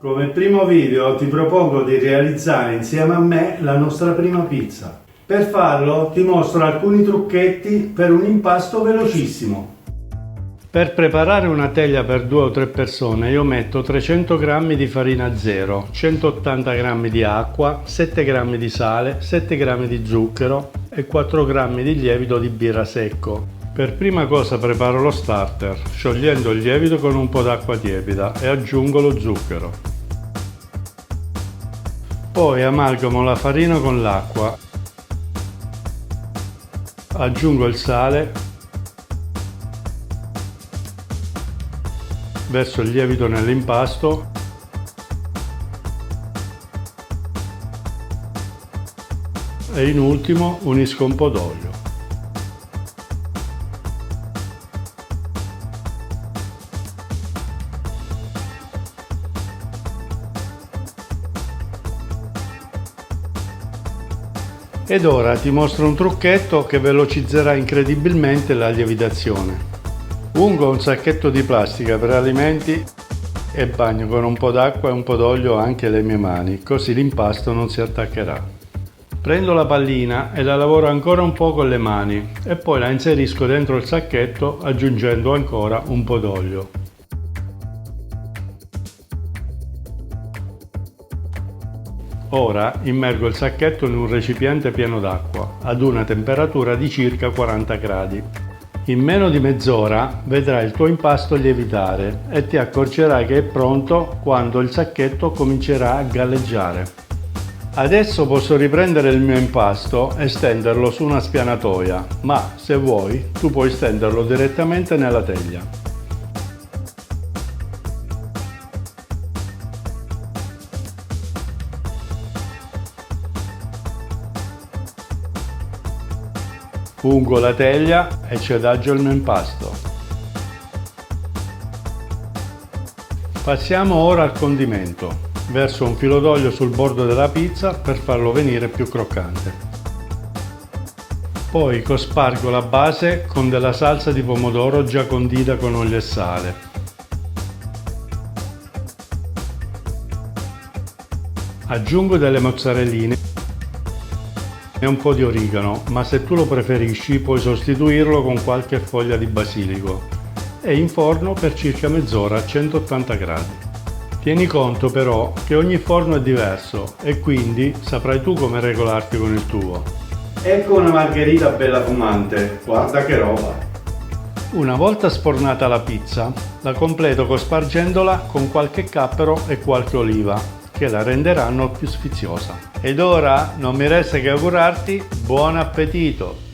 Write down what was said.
Come primo video ti propongo di realizzare insieme a me la nostra prima pizza. Per farlo ti mostro alcuni trucchetti per un impasto velocissimo. Per preparare una teglia per 2 o 3 persone io metto 300 g di farina zero, 180 g di acqua, 7 g di sale, 7 g di zucchero e 4 g di lievito di birra secco. Per prima cosa preparo lo starter, sciogliendo il lievito con un po' d'acqua tiepida e aggiungo lo zucchero. Poi amalgamo la farina con l'acqua, aggiungo il sale, verso il lievito nell'impasto e in ultimo unisco un po' d'olio. Ed ora ti mostro un trucchetto che velocizzerà incredibilmente la lievitazione. Ungo un sacchetto di plastica per alimenti e bagno con un po' d'acqua e un po' d'olio anche le mie mani, così l'impasto non si attaccherà. Prendo la pallina e la lavoro ancora un po' con le mani e poi la inserisco dentro il sacchetto aggiungendo ancora un po' d'olio. Ora immergo il sacchetto in un recipiente pieno d'acqua ad una temperatura di circa 40 gradi. In meno di mezz'ora vedrai il tuo impasto lievitare e ti accorgerai che è pronto quando il sacchetto comincerà a galleggiare. Adesso posso riprendere il mio impasto e stenderlo su una spianatoia, ma se vuoi tu puoi stenderlo direttamente nella teglia. Ungo la teglia e ci adagio il mio impasto. Passiamo ora al condimento. Verso un filo d'olio sul bordo della pizza per farlo venire più croccante. Poi cospargo la base con della salsa di pomodoro già condita con olio e sale. Aggiungo delle mozzarelline e un po' di origano, ma se tu lo preferisci puoi sostituirlo con qualche foglia di basilico e inforno per circa mezz'ora a 180 gradi. Tieni conto però che ogni forno è diverso e quindi saprai tu come regolarti con il tuo. Ecco una margherita bella fumante, guarda che roba! Una volta sfornata la pizza, la completo cospargendola con qualche cappero e qualche oliva, che la renderanno più sfiziosa. Ed ora non mi resta che augurarti buon appetito!